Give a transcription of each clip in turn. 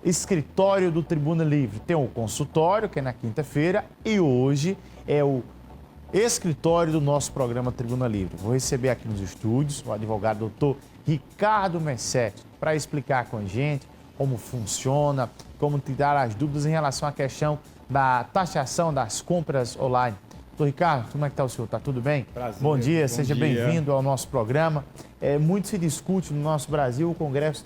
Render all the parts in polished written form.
escritório do Tribuna Livre. Tem o consultório, que é na quinta-feira, e hoje é o escritório do nosso programa Tribuna Livre. Vou receber aqui nos estúdios o advogado doutor Ricardo Messetti para explicar com a gente como funciona, como tirar as dúvidas em relação à questão da taxação das compras online. Doutor Ricardo, como é que está o senhor? Está tudo bem? Prazer. Bom dia, seja bem-vindo ao nosso programa. Muito se discute no nosso Brasil, o Congresso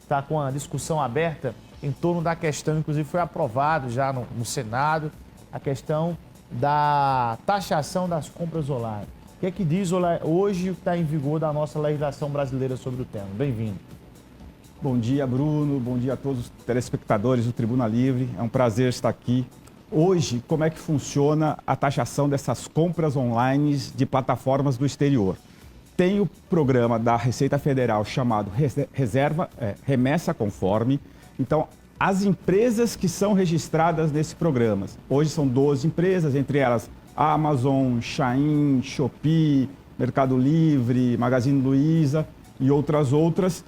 está com a discussão aberta em torno da questão, inclusive foi aprovado já no Senado, a questão da taxação das compras online. O que é que diz hoje o que está em vigor da nossa legislação brasileira sobre o tema? Bem-vindo. Bom dia, Bruno. Bom dia a todos os telespectadores do Tribuna Livre. É um prazer estar aqui. Hoje, como é que funciona a taxação dessas compras online de plataformas do exterior? Tem o programa da Receita Federal chamado Remessa Conforme. Então, as empresas que são registradas nesse programa, hoje são 12 empresas, entre elas Amazon, Shein, Shopee, Mercado Livre, Magazine Luiza e outras.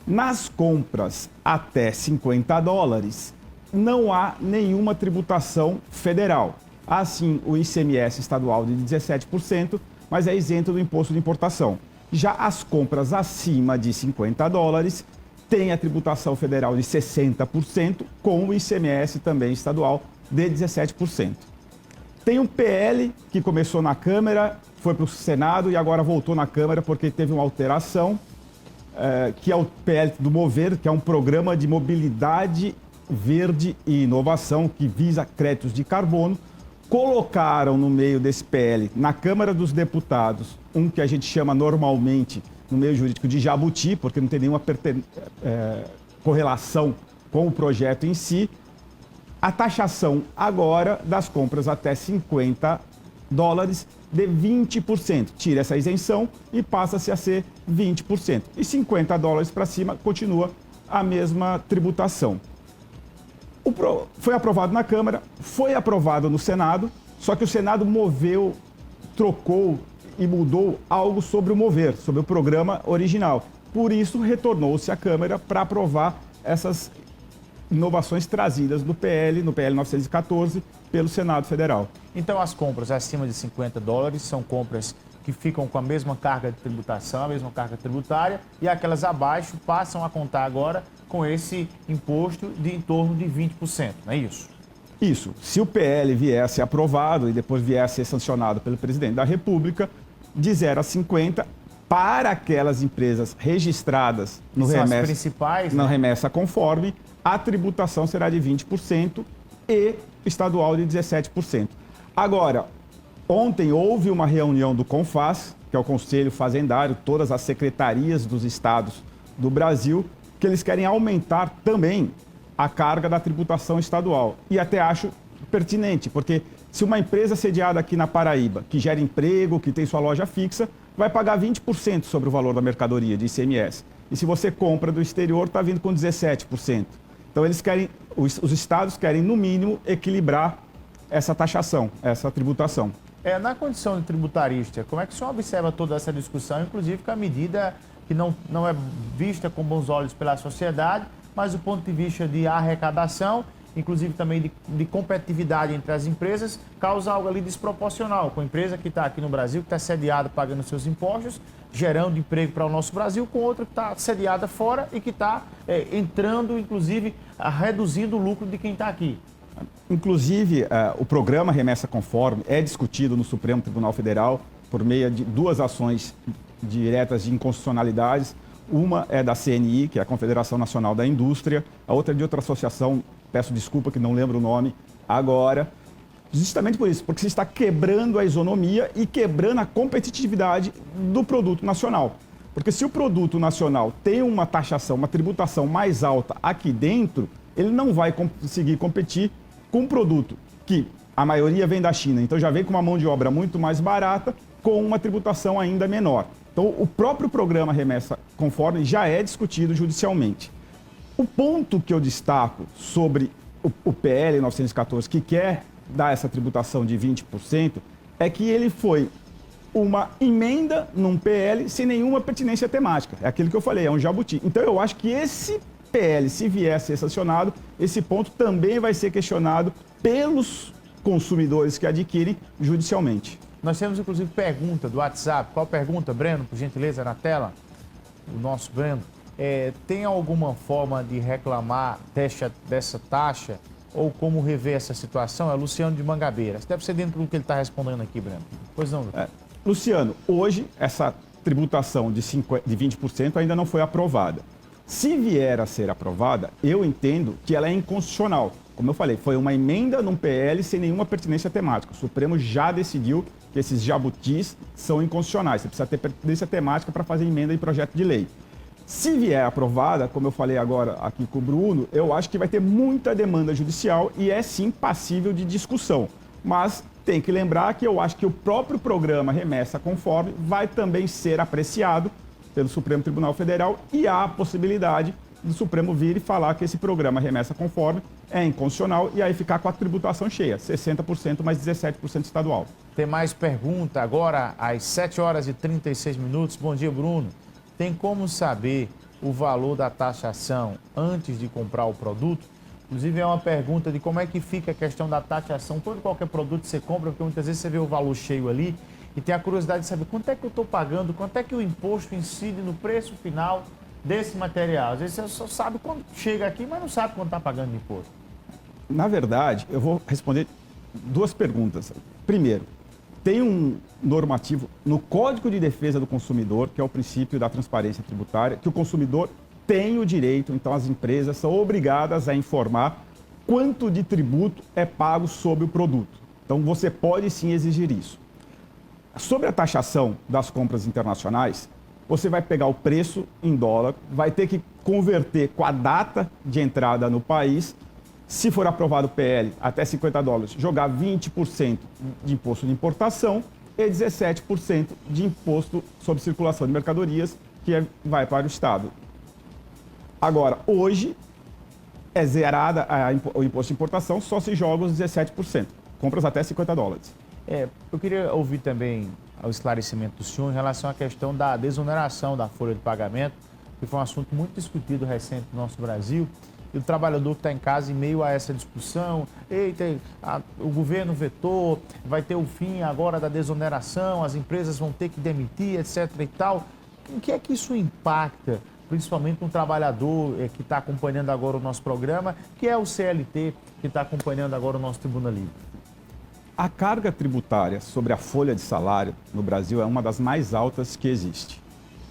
Nas compras até $50, não há nenhuma tributação federal. Há sim o ICMS estadual de 17%, mas é isento do imposto de importação. Já as compras acima de $50 tem a tributação federal de 60%, com o ICMS também estadual de 17%. Tem um PL que começou na Câmara, foi para o Senado e agora voltou na Câmara porque teve uma alteração, que é o PL do Mover, que é um programa de mobilidade verde e inovação que visa créditos de carbono. Colocaram no meio desse PL, na Câmara dos Deputados, um que a gente chama normalmente, no meio jurídico, de jabuti, porque não tem nenhuma correlação com o projeto em si, a taxação agora das compras até $50 de 20%. Tira essa isenção e passa-se a ser 20%. E $50 para cima continua a mesma tributação. Foi aprovado na Câmara, foi aprovado no Senado, só que o Senado trocou e mudou algo sobre o Mover, sobre o programa original. Por isso, retornou-se à Câmara para aprovar essas inovações trazidas no PL 914, pelo Senado Federal. Então, as compras acima de $50 são compras que ficam com a mesma carga de tributação, a mesma carga tributária, e aquelas abaixo passam a contar agora com esse imposto de em torno de 20%, não é isso? Isso. Se o PL viesse aprovado e depois viesse a ser sancionado pelo presidente da República, de 0 a 50, para aquelas empresas registradas no Remessa Conforme, a tributação será de 20% e estadual de 17%. Agora, ontem houve uma reunião do CONFAZ, que é o Conselho Fazendário, todas as secretarias dos estados do Brasil, que eles querem aumentar também a carga da tributação estadual. E até acho pertinente, porque se uma empresa sediada aqui na Paraíba, que gera emprego, que tem sua loja fixa, vai pagar 20% sobre o valor da mercadoria de ICMS. E se você compra do exterior, está vindo com 17%. Então, os estados querem, no mínimo, equilibrar essa taxação, essa tributação. Na condição de tributarista, como é que o senhor observa toda essa discussão, inclusive com a medida que não é vista com bons olhos pela sociedade, mas do ponto de vista de arrecadação, inclusive também de competitividade entre as empresas, causa algo ali desproporcional, com a empresa que está aqui no Brasil, que está sediada pagando seus impostos, gerando emprego para o nosso Brasil, com outra que está sediada fora e que está entrando, inclusive, reduzindo o lucro de quem está aqui. Inclusive, o programa Remessa Conforme é discutido no Supremo Tribunal Federal por meio de duas ações diretas de inconstitucionalidades. Uma é da CNI, que é a Confederação Nacional da Indústria, a outra é de outra associação, peço desculpa que não lembro o nome agora, justamente por isso, porque se está quebrando a isonomia e quebrando a competitividade do produto nacional. Porque se o produto nacional tem uma taxação, uma tributação mais alta aqui dentro, ele não vai conseguir competir com um produto que a maioria vem da China, então já vem com uma mão de obra muito mais barata, com uma tributação ainda menor. Então, o próprio programa Remessa Conforme já é discutido judicialmente. O ponto que eu destaco sobre o PL 914, que quer dar essa tributação de 20%, é que ele foi uma emenda num PL sem nenhuma pertinência temática. É aquilo que eu falei, é um jabuti. Então, eu acho que esse PL, se vier a ser sancionado, esse ponto também vai ser questionado pelos consumidores que adquirem judicialmente. Nós temos, inclusive, pergunta do WhatsApp. Qual pergunta, Breno, por gentileza, na tela? O nosso Breno. Tem alguma forma de reclamar dessa taxa ou como rever essa situação? É o Luciano de Mangabeira. Isso deve ser dentro do que ele está respondendo aqui, Breno. Pois não, doutor? Luciano, hoje essa tributação de 20% ainda não foi aprovada. Se vier a ser aprovada, eu entendo que ela é inconstitucional. Como eu falei, foi uma emenda num PL sem nenhuma pertinência temática. O Supremo já decidiu que esses jabutis são inconstitucionais. Você precisa ter pertinência temática para fazer emenda em projeto de lei. Se vier aprovada, como eu falei agora aqui com o Bruno, eu acho que vai ter muita demanda judicial e é sim passível de discussão. Mas tem que lembrar que eu acho que o próprio programa Remessa Conforme vai também ser apreciado pelo Supremo Tribunal Federal e há a possibilidade do Supremo vir e falar que esse programa Remessa Conforme é inconstitucional e aí ficar com a tributação cheia, 60% mais 17% estadual. Tem mais pergunta agora às 7 horas e 36 minutos. Bom dia, Bruno. Tem como saber o valor da taxação antes de comprar o produto? Inclusive é uma pergunta de como é que fica a questão da taxação. Todo qualquer produto que você compra, porque muitas vezes você vê o valor cheio ali e tem a curiosidade de saber quanto é que eu estou pagando, quanto é que o imposto incide no preço final desse material. Às vezes você só sabe quando chega aqui, mas não sabe quanto está pagando de imposto. Na verdade, eu vou responder duas perguntas. Primeiro, tem um normativo no Código de Defesa do Consumidor, que é o princípio da transparência tributária, que o consumidor tem o direito, então as empresas são obrigadas a informar quanto de tributo é pago sobre o produto. Então você pode sim exigir isso. Sobre a taxação das compras internacionais, você vai pegar o preço em dólar, vai ter que converter com a data de entrada no país. Se for aprovado o PL, até $50, jogar 20% de imposto de importação e 17% de imposto sobre circulação de mercadorias, que vai para o Estado. Agora, hoje, é zerada o imposto de importação, só se joga os 17%. Compras até $50. Eu queria ouvir também o esclarecimento do senhor em relação à questão da desoneração da folha de pagamento, que foi um assunto muito discutido recente no nosso Brasil. E o trabalhador que está em casa em meio a essa discussão, eita, o governo vetou, vai ter o fim agora da desoneração, as empresas vão ter que demitir, etc. e tal. O que é que isso impacta, principalmente um trabalhador que está acompanhando agora o nosso programa, que é o CLT, que está acompanhando agora o nosso Tribuna Livre? A carga tributária sobre a folha de salário no Brasil é uma das mais altas que existe.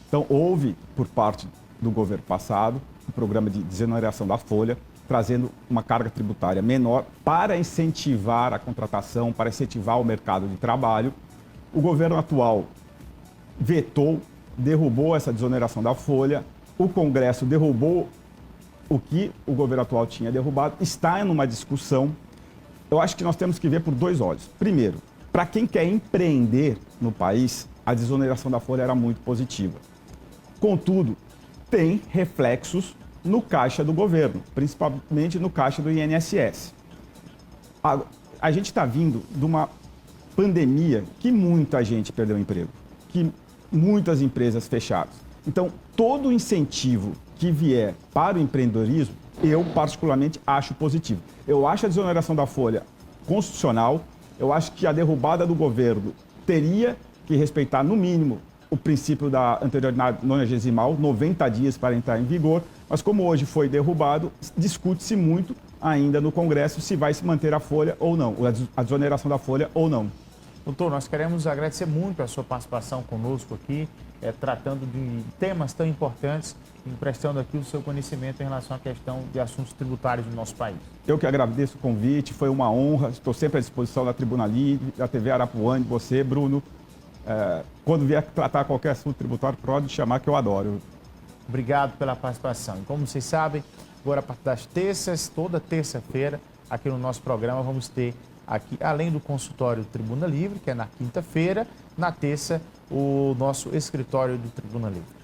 Então, houve, por parte do governo passado, um programa de desoneração da folha, trazendo uma carga tributária menor para incentivar a contratação, para incentivar o mercado de trabalho. O governo atual vetou, derrubou essa desoneração da folha, o Congresso derrubou o que o governo atual tinha derrubado, está numa discussão. Eu acho que nós temos que ver por dois olhos. Primeiro, para quem quer empreender no país, a desoneração da folha era muito positiva. Contudo, tem reflexos no caixa do governo, principalmente no caixa do INSS. A gente está vindo de uma pandemia que muita gente perdeu o emprego, que muitas empresas fecharam. Então, todo incentivo que vier para o empreendedorismo, eu particularmente acho positivo. Eu acho a desoneração da folha constitucional, eu acho que a derrubada do governo teria que respeitar, no mínimo, o princípio da anterioridade nonagesimal, 90 dias para entrar em vigor, mas como hoje foi derrubado, discute-se muito ainda no Congresso se vai se manter a folha ou não, a desoneração da folha ou não. Doutor, nós queremos agradecer muito a sua participação conosco aqui, tratando de temas tão importantes, emprestando aqui o seu conhecimento em relação à questão de assuntos tributários do nosso país. Eu que agradeço o convite, foi uma honra, estou sempre à disposição da Tribuna Livre, da TV Arapuã, de você, Bruno. Quando vier tratar qualquer assunto tributário, pode chamar que eu adoro. Obrigado pela participação. E como vocês sabem, agora a partir das terças, toda terça-feira, aqui no nosso programa, vamos ter aqui, além do consultório do Tribuna Livre, que é na quinta-feira, na terça, o nosso escritório do Tribuna Livre.